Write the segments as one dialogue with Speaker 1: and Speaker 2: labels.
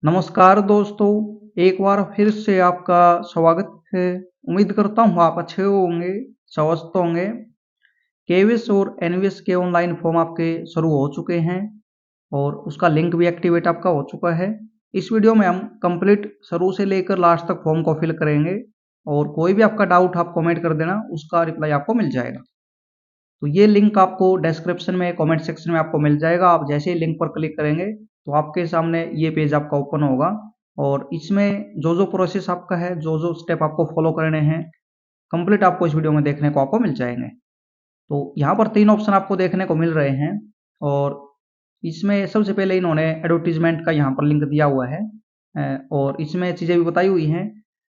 Speaker 1: नमस्कार दोस्तों, एक बार फिर से आपका स्वागत है। उम्मीद करता हूँ आप अच्छे होंगे, स्वस्थ होंगे। केवीएस और एनवीएस के ऑनलाइन फॉर्म आपके शुरू हो चुके हैं और उसका लिंक भी एक्टिवेट आपका हो चुका है। इस वीडियो में हम कंप्लीट शुरू से लेकर लास्ट तक फॉर्म को फिल करेंगे और कोई भी आपका डाउट आप कमेंट कर देना, उसका रिप्लाई आपको मिल जाएगा। तो ये लिंक आपको डिस्क्रिप्शन में कमेंट सेक्शन में आपको मिल जाएगा। आप जैसे ही लिंक पर क्लिक करेंगे तो आपके सामने ये पेज आपका ओपन होगा और इसमें जो जो प्रोसेस आपका है, जो जो स्टेप आपको फॉलो करने हैं, कंप्लीट आपको इस वीडियो में देखने को आपको मिल जाएंगे। तो यहाँ पर 3 ऑप्शन आपको देखने को मिल रहे हैं और इसमें सबसे पहले इन्होंने एडवर्टीजमेंट का यहाँ पर लिंक दिया हुआ है और इसमें चीज़ें भी बताई हुई हैं।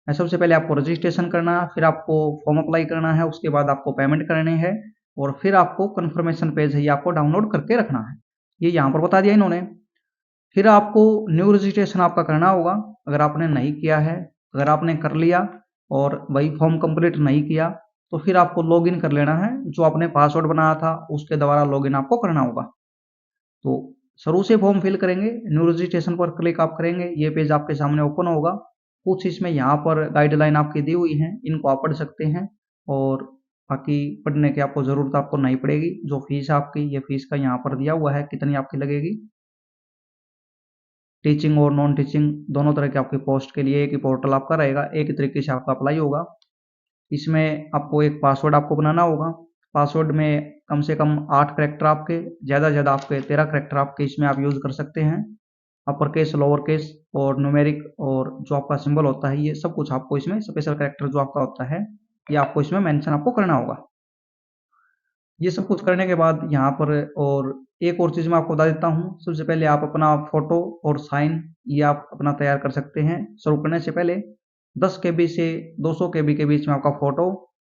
Speaker 1: सबसे पहले आपको रजिस्ट्रेशन करना है, फिर आपको फॉर्म अप्लाई करना है, उसके बाद आपको पेमेंट करनी है और फिर आपको कन्फर्मेशन पेज है ये आपको डाउनलोड करके रखना है। ये यहाँ पर बता दिया इन्होंने। फिर आपको न्यू रजिस्ट्रेशन आपका करना होगा अगर आपने नहीं किया है। अगर आपने कर लिया और वही फॉर्म कंप्लीट नहीं किया तो फिर आपको लॉगिन कर लेना है। जो आपने पासवर्ड बनाया था उसके द्वारा लॉगिन आपको करना होगा। तो शुरू से फॉर्म फिल करेंगे, न्यू रजिस्ट्रेशन पर क्लिक आप करेंगे, ये पेज आपके सामने ओपन होगा। कुछ इसमें यहाँ पर गाइडलाइन आपकी दी हुई है, इनको आप पढ़ सकते हैं और बाकी पढ़ने की आपको ज़रूरत आपको नहीं पड़ेगी। जो फीस आपकी, ये फीस का यहाँ पर दिया हुआ है कितनी आपकी लगेगी। टीचिंग और नॉन टीचिंग दोनों तरह के आपके पोस्ट के लिए एक ही पोर्टल आपका रहेगा, एक ही तरीके से आपका अप्लाई होगा। इसमें आपको एक पासवर्ड आपको बनाना होगा। पासवर्ड में कम से कम 8 कैरेक्टर आपके, ज़्यादा से ज़्यादा आपके 13 कैरेक्टर आपके इसमें आप यूज़ कर सकते हैं। अपर केस, लोअर केस और न्यूमेरिक और जो आपका सिंबल होता है, ये सब कुछ आपको इसमें स्पेशल कैरेक्टर जो आपका होता है ये आपको इसमें मेंशन आपको करना होगा। ये सब कुछ करने के बाद यहाँ पर और एक और चीज़ मैं आपको बता देता हूँ। सबसे पहले आप अपना फ़ोटो और साइन ये आप अपना तैयार कर सकते हैं। शुरू करने से पहले 10 केबी से 200 केबी के बीच में आपका फ़ोटो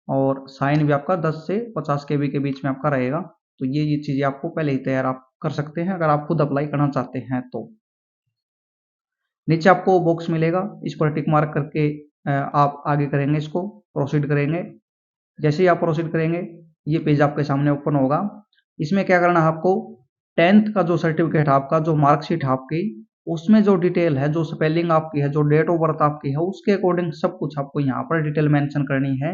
Speaker 1: और साइन भी आपका 10 से 50 केबी के बीच में आपका रहेगा। तो ये चीज़ें आपको पहले ही तैयार आप कर सकते हैं अगर आप खुद अप्लाई करना चाहते हैं तो। नीचे आपको बॉक्स मिलेगा, इस पर टिक मार्क करके आप आगे करेंगे, इसको प्रोसीड करेंगे। जैसे ही आप प्रोसीड करेंगे ये पेज आपके सामने ओपन होगा। इसमें क्या करना है आपको, 10th का जो सर्टिफिकेट आपका, जो मार्कशीट आपकी, उसमें जो डिटेल है, जो स्पेलिंग आपकी है, जो डेट ऑफ बर्थ आपकी है, उसके अकॉर्डिंग सब कुछ आपको यहाँ पर डिटेल मेंशन करनी है।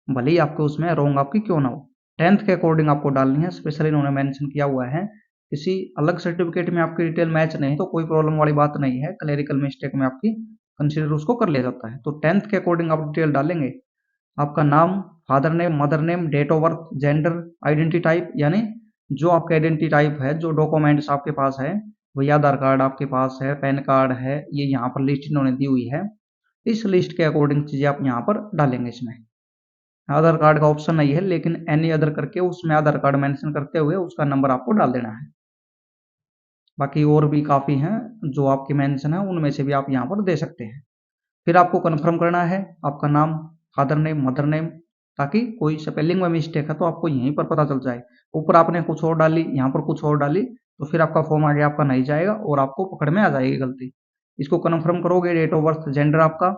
Speaker 1: भले ही आपके उसमें रॉन्ग आपकी क्यों ना हो, 10th के अकॉर्डिंग आपको डालनी है। स्पेशली इन्होंने मेंशन किया हुआ है। किसी अलग सर्टिफिकेट में आपकी डिटेल मैच नहीं तो कोई प्रॉब्लम वाली बात नहीं है, क्लेरिकल मिस्टेक में आपकी कंसिडर उसको कर लिया जाता है। तो 10th के अकॉर्डिंग आप डिटेल डालेंगे। आपका नाम, father name, mother name, date of birth, gender, identity type, यानी जो आपका आइडेंटिटी टाइप है, जो डॉक्यूमेंट्स आपके पास है, वही आधार कार्ड आपके पास है, पैन कार्ड है, ये यहाँ पर लिस्ट इन्होंने दी हुई है। इस लिस्ट के अकॉर्डिंग चीज़ें आप यहाँ पर डालेंगे। इसमें आधार कार्ड का ऑप्शन नहीं है, लेकिन एनी अदर करके उसमें आधार कार्ड मेंशन करते हुए उसका नंबर आपको डाल देना है। बाकी और भी काफ़ी हैं जो आपके मेंशन है, उनमें से भी आप यहाँ पर दे सकते हैं। फिर आपको कन्फर्म करना है आपका नाम, फादर नेम, मदर नेम, ताकि कोई स्पेलिंग में मिस्टेक है तो आपको यहीं पर पता चल जाए। ऊपर आपने कुछ और डाली, यहाँ पर कुछ और डाली, तो फिर आपका फॉर्म आगे आपका नहीं जाएगा और आपको पकड़ में आ जाएगी गलती। इसको कन्फर्म करोगे, डेट ऑफ बर्थ, जेंडर आपका,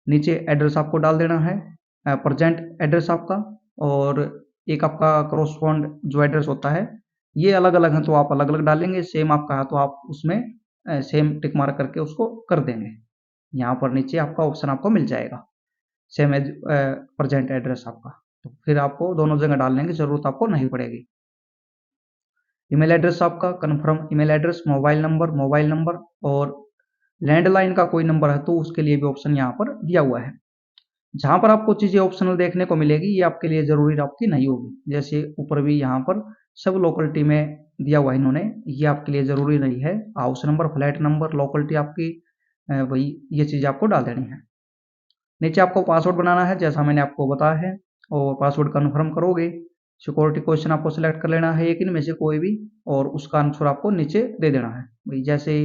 Speaker 1: नीचे एड्रेस आपको डाल देना है, प्रेजेंट एड्रेस आपका, और एक आपका करस्पॉन्ड जो एड्रेस होता है, ये अलग अलग हैं तो आप अलग अलग डालेंगे। सेम आपका है तो आप उसमें सेम टिक मार्क करके उसको कर देंगे। यहाँ पर नीचे आपका ऑप्शन आपको मिल जाएगा, सेम एज प्रेजेंट एड्रेस आपका। तो फिर आपको दोनों जगह डालने की ज़रूरत आपको नहीं पड़ेगी। ईमेल एड्रेस आपका, confirm email address, mobile number और लैंडलाइन का कोई नंबर है तो उसके लिए भी ऑप्शन यहाँ पर दिया हुआ है। जहाँ पर आपको चीज़ें ऑप्शनल देखने को मिलेगी ये आपके लिए ज़रूरी आपकी नहीं होगी। जैसे ऊपर भी यहाँ पर सब लोकेलिटी में दिया हुआ है इन्होंने, ये आपके लिए ज़रूरी नहीं है। House number, flat number, locality आपकी वही, ये चीज़ आपको डाल देनी है। नीचे आपको पासवर्ड बनाना है जैसा मैंने आपको बताया है और पासवर्ड कन्फर्म करोगे। सिक्योरिटी क्वेश्चन आपको सिलेक्ट कर लेना है एक इनमें से कोई भी और उसका आंसर आपको नीचे दे देना है। भाई जैसे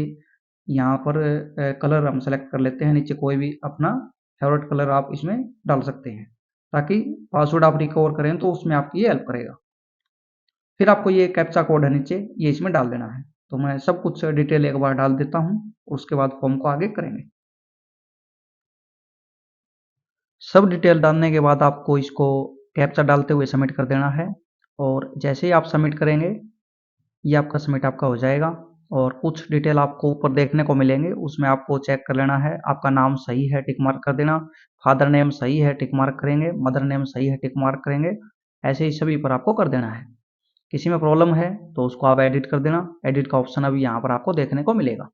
Speaker 1: यहाँ पर कलर हम सेलेक्ट कर लेते हैं, नीचे कोई भी अपना फेवरेट कलर आप इसमें डाल सकते हैं ताकि पासवर्ड आप रिकवर करें तो उसमें आपकी ये हेल्प करेगा। फिर आपको ये कैप्चा कोड है नीचे, ये इसमें डाल देना है। तो मैं सब कुछ डिटेल एक बार डाल देता हूँ, उसके बाद फॉर्म को आगे करेंगे। सब डिटेल डालने के बाद आपको इसको कैप्चा डालते हुए सबमिट कर देना है और जैसे ही आप सबमिट करेंगे ये आपका सबमिट आपका हो जाएगा। और कुछ डिटेल आपको ऊपर देखने को मिलेंगे, उसमें आपको चेक कर लेना है। आपका नाम सही है, टिक मार्क कर देना। फादर नेम सही है, टिक मार्क करेंगे। मदर नेम सही है, टिक मार्क करेंगे। ऐसे ही सभी पर आपको कर देना है। किसी में प्रॉब्लम है तो उसको आप एडिट कर देना। एडिट का ऑप्शन अभी यहाँ पर आपको देखने को मिलेगा।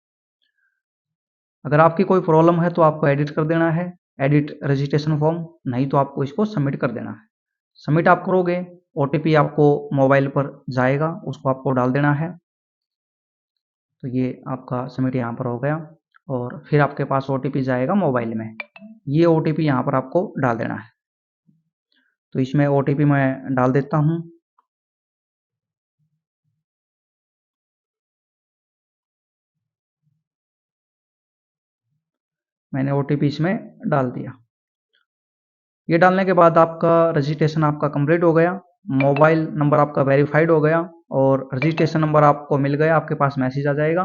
Speaker 1: अगर आपकी कोई प्रॉब्लम है तो आपको एडिट कर देना है, एडिट रजिस्ट्रेशन फॉर्म, नहीं तो आपको इसको सबमिट कर देना है। सबमिट आप करोगे, ओटीपी आपको मोबाइल पर जाएगा, उसको आपको डाल देना है। तो ये आपका सबमिट यहाँ पर हो गया और फिर आपके पास ओटीपी जाएगा मोबाइल में। ये ओटीपी यहाँ पर आपको डाल देना है। तो इसमें ओटीपी मैं डाल देता हूँ। मैंने ओटीपी इसमें डाल दिया। ये डालने के बाद आपका रजिस्ट्रेशन आपका कंप्लीट हो गया, मोबाइल नंबर आपका वेरीफाइड हो गया और रजिस्ट्रेशन नंबर आपको मिल गया, आपके पास मैसेज आ जाएगा।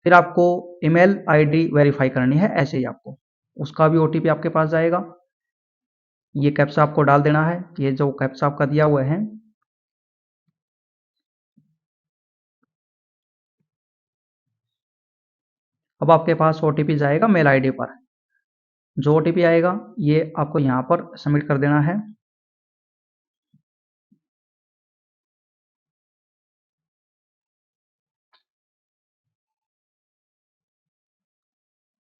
Speaker 1: फिर आपको ईमेल आईडी वेरीफाई करनी है, ऐसे ही आपको उसका भी ओटीपी आपके पास जाएगा। ये कैप्चा आपको डाल देना है, ये जो कैप्चा आपका दिया हुआ है। अब आपके पास ओटीपी जाएगा मेल आईडी पर। जो ओटीपी आएगा ये आपको यहाँ पर सबमिट कर देना है।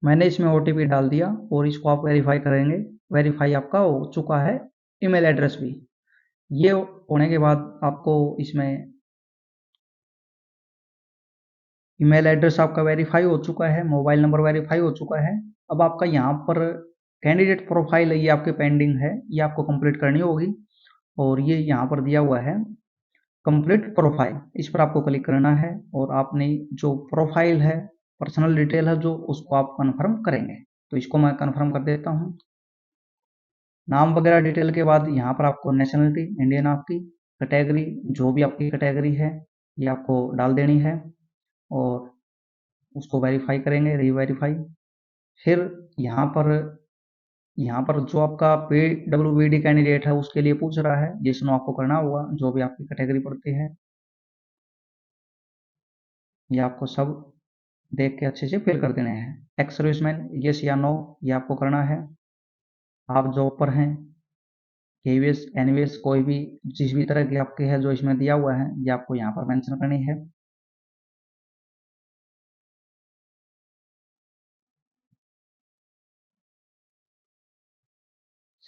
Speaker 1: मैंने इसमें ओटीपी डाल दिया और इसको आप वेरीफाई करेंगे। वेरीफाई आपका हो चुका है, ईमेल एड्रेस भी। ये होने के बाद आपको इसमें ईमेल एड्रेस आपका वेरीफाई हो चुका है, मोबाइल नंबर वेरीफाई हो चुका है। अब आपका यहाँ पर कैंडिडेट प्रोफाइल है, ये आपकी पेंडिंग है, ये आपको कंप्लीट करनी होगी। और ये यहाँ पर दिया हुआ है कंप्लीट प्रोफाइल, इस पर आपको क्लिक करना है और आपने जो प्रोफाइल है, पर्सनल डिटेल है जो, उसको आप कन्फर्म करेंगे। तो इसको मैं कन्फर्म कर देता हूँ। नाम वगैरह डिटेल के बाद यहाँ पर आपको नेशनलिटी इंडियन, आपकी कैटेगरी जो भी आपकी कैटेगरी है ये आपको डाल देनी है और उसको वेरीफाई करेंगे, रीवेरीफाई। फिर यहाँ पर जो आपका PWBD कैंडिडेट है उसके लिए पूछ रहा है, जिसमें आपको करना होगा जो भी आपकी कैटेगरी पड़ती है। ये आपको सब देख के अच्छे से फिल कर देने हैं। एक्स सर्विसमैन, यस या नो, ये आपको करना है। आप जॉब पर हैं, केवीएस एनवीएस कोई भी जिस भी तरह की आपकी है जो इसमें दिया हुआ है ये आपको यहाँ पर मेंशन करनी है।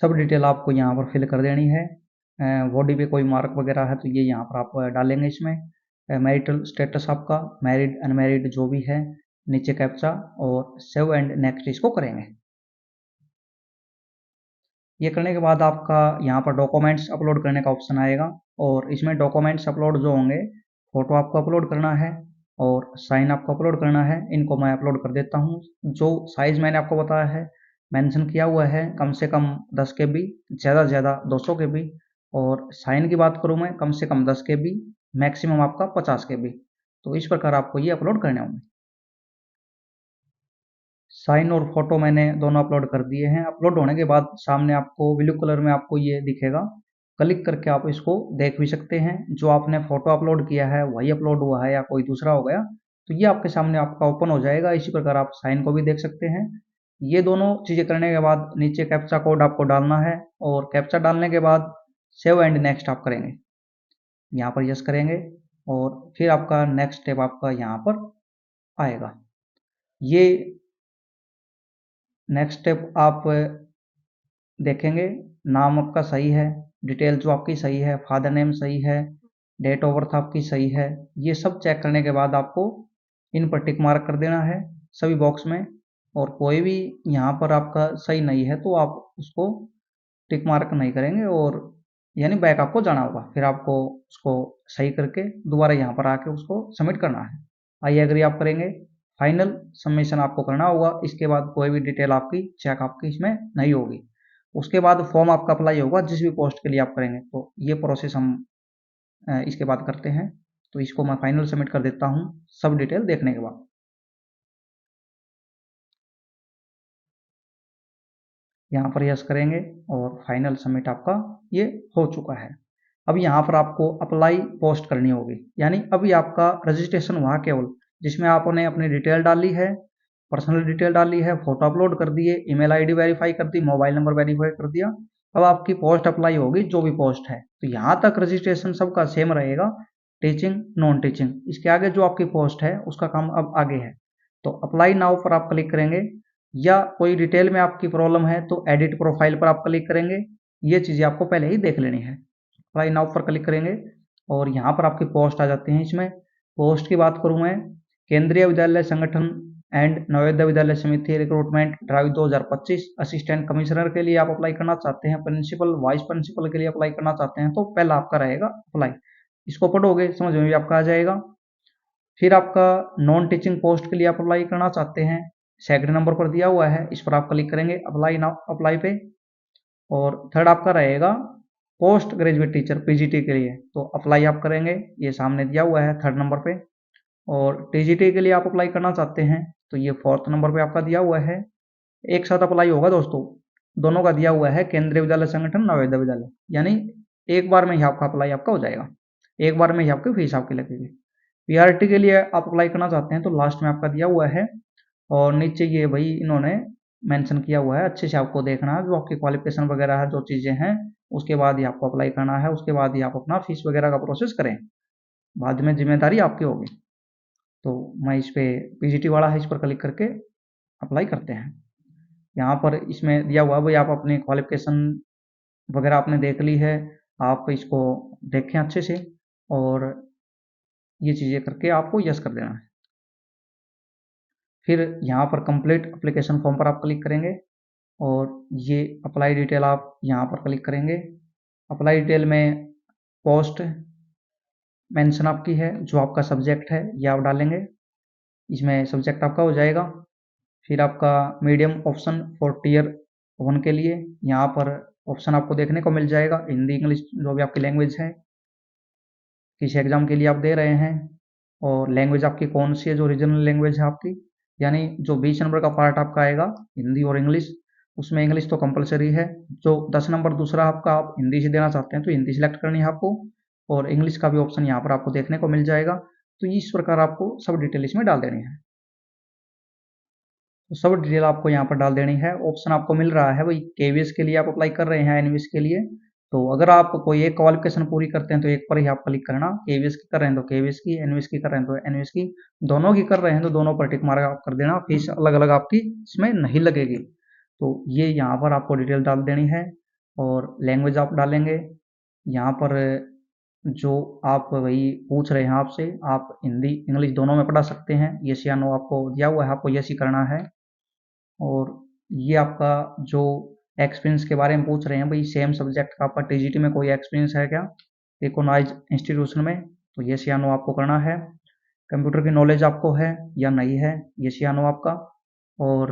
Speaker 1: सब डिटेल आपको यहाँ पर फिल कर देनी है। बॉडी पे कोई मार्क वगैरह है तो ये यहाँ पर आप डालेंगे इसमें। मैरिटल स्टेटस आपका, मैरिड अनमैरिड जो भी है, नीचे कैप्चा और सेव एंड नेक्स्ट इसको करेंगे। ये करने के बाद आपका यहाँ पर डॉक्यूमेंट्स अपलोड करने का ऑप्शन आएगा और इसमें डॉक्यूमेंट्स अपलोड जो होंगे, फोटो आपको अपलोड करना है और साइन आपको अपलोड करना है। इनको मैं अपलोड कर देता हूँ। जो साइज मैंने आपको बताया है, मेंशन किया हुआ है, कम से कम 10 KB, ज़्यादा से ज़्यादा 200 KB। और साइन की बात करूँ मैं, कम से कम 10 KB, मैक्सिमम आपका 50 KB। तो इस प्रकार आपको ये अपलोड करने होंगे। साइन और फोटो मैंने दोनों अपलोड कर दिए हैं। अपलोड होने के बाद सामने आपको ब्लू कलर में आपको ये दिखेगा, क्लिक करके आप इसको देख भी सकते हैं। जो आपने फोटो अपलोड किया है वही अपलोड हुआ है या कोई दूसरा हो गया, तो ये आपके सामने आपका ओपन हो जाएगा। इसी प्रकार आप साइन को भी देख सकते हैं। ये दोनों चीज़ें करने के बाद नीचे कैप्चा कोड आपको डालना है और कैप्चा डालने के बाद सेव एंड नेक्स्ट आप करेंगे। यहाँ पर यस करेंगे और फिर आपका नेक्स्ट स्टेप आपका यहाँ पर आएगा। ये नेक्स्ट स्टेप आप देखेंगे, नाम आपका सही है, डिटेल जो आपकी सही है, फादर नेम सही है, डेट ऑफ बर्थ आपकी सही है। ये सब चेक करने के बाद आपको इन पर टिक मार्क कर देना है सभी बॉक्स में। और कोई भी यहाँ पर आपका सही नहीं है तो आप उसको टिक मार्क नहीं करेंगे और यानी बैक आपको जाना होगा। फिर आपको उसको सही करके दोबारा यहाँ पर आके उसको सबमिट करना है। आई एग्री आप करेंगे, फाइनल सबमिशन आपको करना होगा। इसके बाद कोई भी डिटेल आपकी चेक आपकी इसमें नहीं होगी। उसके बाद फॉर्म आपका अप्लाई होगा जिस भी पोस्ट के लिए आप करेंगे। तो ये प्रोसेस हम इसके बाद करते हैं। तो इसको मैं फाइनल सबमिट कर देता हूँ सब डिटेल देखने के बाद। यहाँ पर यस करेंगे और फाइनल सबमिट आपका ये हो चुका है। अब यहाँ पर आपको अप्लाई पोस्ट करनी होगी, यानी अभी आपका रजिस्ट्रेशन हुआ केवल, जिसमें आपने अपनी डिटेल डाली है, पर्सनल डिटेल डाली है, फोटो अपलोड कर दिए, ईमेल आईडी वेरीफाई कर दी, मोबाइल नंबर वेरीफाई कर दिया। अब आपकी पोस्ट अप्लाई होगी, जो भी पोस्ट है। तो यहाँ तक रजिस्ट्रेशन सबका सेम रहेगा, टीचिंग नॉन टीचिंग। इसके आगे जो आपकी पोस्ट है उसका काम अब आगे है। तो अप्लाई नाउ पर आप क्लिक करेंगे, या कोई डिटेल में आपकी प्रॉब्लम है तो एडिट प्रोफाइल पर आप क्लिक करेंगे। ये चीज़ें आपको पहले ही देख लेनी है। अप्लाई नाउ पर क्लिक करेंगे और यहाँ पर आपकी पोस्ट आ जाती है। इसमें पोस्ट की बात करूँ मैं, केंद्रीय विद्यालय संगठन एंड नवोदय विद्यालय समिति रिक्रूटमेंट ड्राइव 2025 असिस्टेंट कमिश्नर के लिए आप अप्लाई करना चाहते हैं, प्रिंसिपल वाइस प्रिंसिपल के लिए अप्लाई करना चाहते हैं, तो पहला आपका रहेगा अप्लाई। इसको पढ़ोगे समझ में भी आपका आ जाएगा। फिर आपका नॉन टीचिंग पोस्ट के लिए आप अप्लाई करना चाहते हैं, सेकंड नंबर पर दिया हुआ है, इस पर आप क्लिक करेंगे अप्लाई नाउ, अप्लाई पे। और थर्ड आपका रहेगा पोस्ट ग्रेजुएट टीचर पीजीटी के लिए, तो अप्लाई आप करेंगे, ये सामने दिया हुआ है थर्ड नंबर पे। और टीजीटी के लिए आप अप्लाई करना चाहते हैं तो ये फोर्थ नंबर पे आपका दिया हुआ है। एक साथ अप्लाई होगा दोस्तों, दोनों का दिया हुआ है, केंद्रीय विद्यालय संगठन नवोदय विद्यालय, यानी एक बार में ही आपका अप्लाई आपका हो जाएगा, एक बार में ही आपकी फीस आपकी लगेगी। पीआरटी के लिए आप अप्लाई करना चाहते हैं तो लास्ट में आपका दिया हुआ है, और नीचे ये भाई इन्होंने मेंशन किया हुआ है, अच्छे से आपको देखना है जो आपकी क्वालिफिकेशन वगैरह है, जो चीज़ें हैं, उसके बाद ही आपको अप्लाई करना है, उसके बाद ही आप अपना फीस वगैरह का प्रोसेस करें, बाद में जिम्मेदारी आपकी होगी। तो मैं इस पे पीजीटी वाला है, इस पर क्लिक करके अप्लाई करते हैं। यहाँ पर इसमें दिया हुआ भाई आप अपनी क्वालिफिकेशन वगैरह आपने देख ली है, आप इसको देखें अच्छे से, और ये चीज़ें करके आपको यस कर देना है। फिर यहाँ पर कंप्लीट एप्लीकेशन फॉर्म पर आप क्लिक करेंगे और ये अप्लाई डिटेल आप यहाँ पर क्लिक करेंगे। अप्लाई डिटेल में पोस्ट मेंशन आपकी है, जो आपका सब्जेक्ट है ये आप डालेंगे, इसमें सब्जेक्ट आपका हो जाएगा। फिर आपका मीडियम ऑप्शन फॉर टीयर 1 के लिए यहाँ पर ऑप्शन आपको देखने को मिल जाएगा, हिंदी इंग्लिश जो भी आपकी लैंग्वेज है, किस एग्जाम के लिए आप दे रहे हैं, और लैंग्वेज आपकी कौन सी है, जो रीजनल लैंग्वेज है आपकी, यानी जो 20 नंबर का पार्ट आपका आएगा हिंदी और इंग्लिश, उसमें इंग्लिश तो कंपलसरी है। जो 10 नंबर दूसरा आपका आप हिंदी से देना चाहते हैं तो हिंदी सिलेक्ट करनी है आपको, और इंग्लिश का भी ऑप्शन यहाँ पर आपको देखने को मिल जाएगा। तो इस प्रकार आपको सब डिटेल इसमें डाल देनी है। तो सब डिटेल आपको यहाँ पर डाल देनी है। ऑप्शन आपको मिल रहा है भाई, केवीएस के लिए आप अप्लाई कर रहे हैं, एनवीएस के लिए, तो अगर आप कोई एक क्वालिफिकेशन पूरी करते हैं तो एक पर ही आप क्लिक करना, केवीएस की कर रहे हैं तो केवीएस की, एनवीएस की कर रहे हैं तो एनवीएस की, दोनों की कर रहे हैं तो दोनों पर टिक मार्क आप कर देना, फीस अलग अलग आपकी इसमें नहीं लगेगी। तो ये यहाँ पर आपको डिटेल डाल देनी है, और लैंग्वेज आप डालेंगे यहाँ पर, जो आप वही पूछ रहे हैं आपसे, आप हिंदी इंग्लिश दोनों में पढ़ा सकते हैं, यस या नो आपको दिया हुआ है, आपको यस ही करना है। और ये आपका जो एक्सपीरियंस के बारे में पूछ रहे हैं भाई, सेम सब्जेक्ट का आपका टीजीटी में कोई एक्सपीरियंस है क्या रिकॉग्नाइज इंस्टीट्यूशन में, तो यस या नो आपको करना है। कंप्यूटर की नॉलेज आपको है या नहीं है, यस या नो आपका। और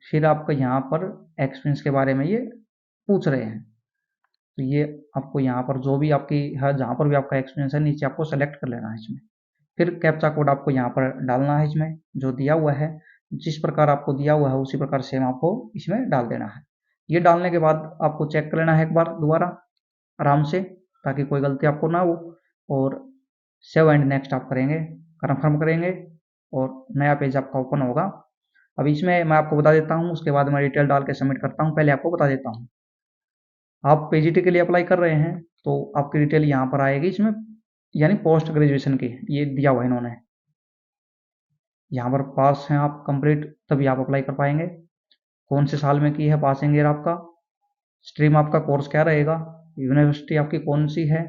Speaker 1: फिर आपका यहाँ पर एक्सपीरियंस के बारे में ये पूछ रहे हैं, तो ये आपको यहाँ पर जो भी आपकी है, जहाँ पर भी आपका एक्सपीरियंस है, नीचे आपको सेलेक्ट कर लेना है इसमें। फिर कैप्चा कोड आपको यहाँ पर डालना है, इसमें जो दिया हुआ है, जिस प्रकार आपको दिया हुआ है उसी प्रकार सेम आपको इसमें डाल देना है। ये डालने के बाद आपको चेक कर लेना है एक बार दोबारा आराम से, ताकि कोई गलती आपको ना हो, और सेव एंड नेक्स्ट आप करेंगे, कन्फर्म करेंगे, और नया पेज आपका ओपन होगा। अब इसमें मैं आपको बता देता हूँ, उसके बाद मैं डिटेल डाल के सबमिट करता हूँ। पहले आपको बता देता हूँ, आप पीजीटी के लिए अप्लाई कर रहे हैं तो आपकी डिटेल यहाँ पर आएगी इसमें, यानी पोस्ट ग्रेजुएशन की ये दिया हुआ है इन्होंने, यहाँ पर पास हैं आप कंप्लीट, तभी आप अप्लाई कर पाएंगे। कौन से साल में की है पासिंग ईयर आपका, स्ट्रीम आपका कोर्स क्या रहेगा, यूनिवर्सिटी आपकी कौन सी है,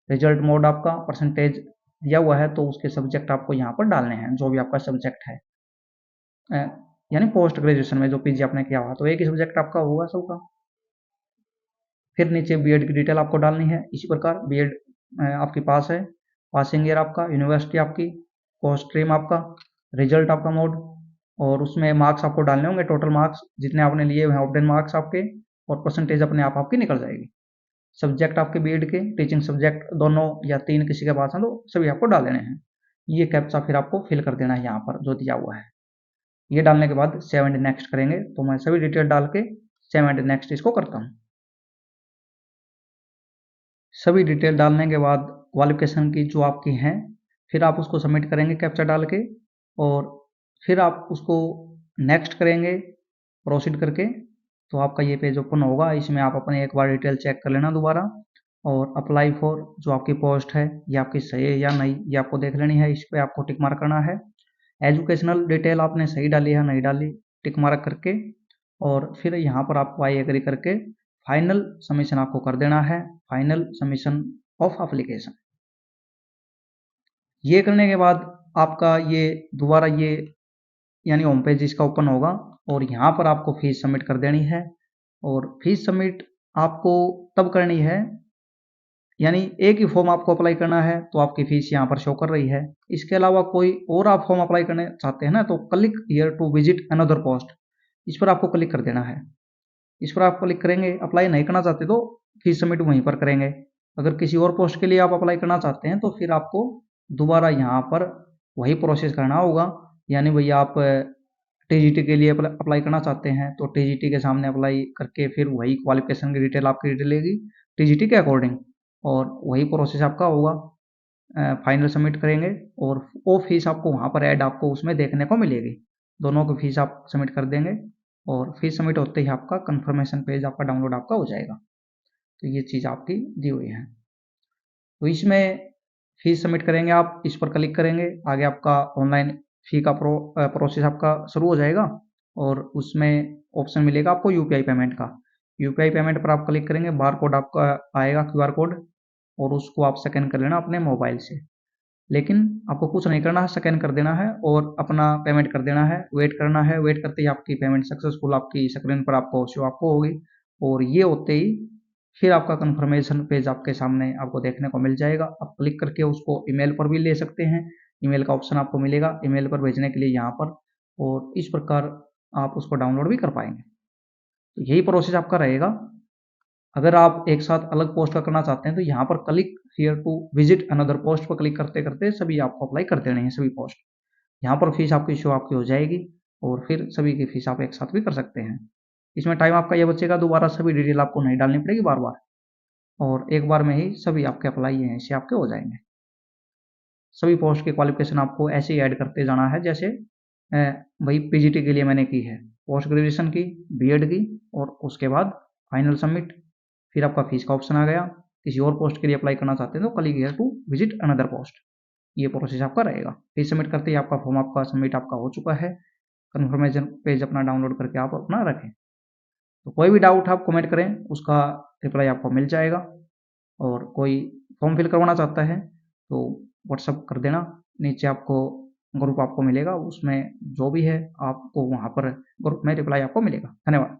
Speaker 1: रिजल्ट मोड आपका, परसेंटेज दिया हुआ है, तो उसके सब्जेक्ट आपको यहाँ पर डालने हैं, जो भी आपका सब्जेक्ट है, यानी पोस्ट ग्रेजुएशन में जो पीजी आपने किया हुआ, तो एक ही सब्जेक्ट आपका होगा सबका। फिर नीचे बीएड की डिटेल आपको डालनी है, इसी प्रकार बीएड आपके पास है, पासिंग ईयर आपका, यूनिवर्सिटी आपकी, कोर्स स्ट्रीम आपका, रिजल्ट आपका मोड, और उसमें मार्क्स आपको डालने होंगे, टोटल मार्क्स जितने आपने लिए हुए हैं ऑब्टेन मार्क्स आपके, और परसेंटेज अपने आप आपकी निकल जाएगी। सब्जेक्ट आपके बीएड के टीचिंग सब्जेक्ट दोनों या 3 किसी के पास हैं तो सभी आपको डाल देने हैं। ये कैप्चा फिर आपको फिल कर देना है यहाँ पर जो दिया हुआ है। ये डालने के बाद सेव एंड नेक्स्ट करेंगे, तो मैं सभी डिटेल डाल के सेव एंड नेक्स्ट इसको करता हूँ। सभी डिटेल डालने के बाद क्वालिफिकेशन की जो आपकी हैं, फिर आप उसको सबमिट करेंगे कैप्चा डाल के, और फिर आप उसको नेक्स्ट करेंगे प्रोसीड करके, तो आपका ये पेज ओपन होगा। इसमें आप अपने एक बार डिटेल चेक कर लेना दोबारा, और अप्लाई फॉर जो आपकी पोस्ट है ये आपकी सही है या नहीं ये आपको देख लेनी है। इस पर आपको टिक मार्क करना है। एजुकेशनल डिटेल आपने सही डाली है नहीं डाली, टिक मार्क करके, और फिर यहाँ पर आपको आई एग्री करके फाइनल सबमिशन आपको कर देना है। Final submission of application. ये करने के बाद आपका ये दोबारा ये यानी होम पेज इसका ओपन होगा, और यहाँ पर आपको फीस सबमिट कर देनी है। और फीस सबमिट आपको तब करनी है, यानी एक ही फॉर्म आपको अप्लाई करना है तो आपकी फीस यहाँ पर शो कर रही है। इसके अलावा कोई और आप फॉर्म अप्लाई करने चाहते हैं ना, तो click here to visit another post, इस पर आपको क्लिक कर देना है। इस पर आप क्लिक करेंगे। अप्लाई नहीं करना चाहते तो फीस सबमिट वहीं पर करेंगे। अगर किसी और पोस्ट के लिए आप अप्लाई करना चाहते हैं तो फिर आपको दोबारा यहाँ पर वही प्रोसेस करना होगा। यानी भैया आप टीजीटी के लिए अप्लाई करना चाहते हैं तो टीजीटी के सामने अप्लाई करके फिर वही क्वालिफिकेशन की डिटेल आपकी डिटेल लेगी टीजीटी के अकॉर्डिंग, और वही प्रोसेस आपका होगा। फाइनल सबमिट करेंगे और वो फीस आपको वहाँ पर ऐड आपको उसमें देखने को मिलेगी। दोनों की फीस आप सबमिट कर देंगे, और फीस सबमिट होते ही आपका कंफर्मेशन पेज आपका डाउनलोड आपका हो जाएगा। तो ये चीज़ आपकी दी हुई है। तो इसमें फीस सबमिट करेंगे, आप इस पर क्लिक करेंगे, आगे आपका ऑनलाइन फी का प्रोसेस आपका शुरू हो जाएगा, और उसमें ऑप्शन मिलेगा आपको यूपीआई पेमेंट का। यूपीआई पेमेंट पर आप क्लिक करेंगे, बार कोड आपका आएगा क्यूआर कोड, और उसको आप स्कैन कर लेना अपने मोबाइल से। लेकिन आपको कुछ नहीं करना है, स्कैन कर देना है और अपना पेमेंट कर देना है। वेट करना है, वेट करते ही आपकी पेमेंट सक्सेसफुल आपकी स्क्रीन पर आपको शो आपको होगी, और ये होते ही फिर आपका कंफर्मेशन पेज आपके सामने आपको देखने को मिल जाएगा। आप क्लिक करके उसको ईमेल पर भी ले सकते हैं, ईमेल का ऑप्शन आपको मिलेगा ईमेल पर भेजने के लिए यहाँ पर, और इस प्रकार आप उसको डाउनलोड भी कर पाएंगे। तो यही प्रोसेस आपका रहेगा। अगर आप एक साथ अलग पोस्ट का करना चाहते हैं तो यहाँ पर click here to visit another post पर क्लिक करते करते सभी आपको अप्लाई कर देने हैं सभी पोस्ट। यहाँ पर फीस आपकी शो आपकी हो जाएगी, और फिर सभी की फीस आप एक साथ भी कर सकते हैं। इसमें टाइम आपका ये बचेगा, दोबारा सभी डिटेल आपको नहीं डालनी पड़ेगी बार बार, और एक बार में ही सभी आपके अप्लाई हैं ऐसे आपके हो जाएंगे। सभी पोस्ट की क्वालिफिकेशन आपको ऐसे ही ऐड करते जाना है, जैसे भाई पीजीटी के लिए मैंने की है, पोस्ट ग्रेजुएशन की, बीएड की, और उसके बाद फाइनल सबमिट, फिर आपका फीस का ऑप्शन आ गया। किसी और पोस्ट के लिए अप्लाई करना चाहते हैं तो click here to visit another post, ये प्रोसेस आपका रहेगा। फीस सबमिट करते ही आपका फॉर्म आपका सबमिट आपका हो चुका है। कन्फर्मेशन पेज अपना डाउनलोड करके आप अपना रखें। तो कोई भी डाउट आप कमेंट करें, उसका रिप्लाई आपको मिल जाएगा। और कोई फॉर्म फिल करवाना चाहता है तो व्हाट्सअप कर देना, नीचे आपको ग्रुप आपको मिलेगा, उसमें जो भी है आपको वहाँ पर ग्रुप में रिप्लाई आपको मिलेगा। धन्यवाद।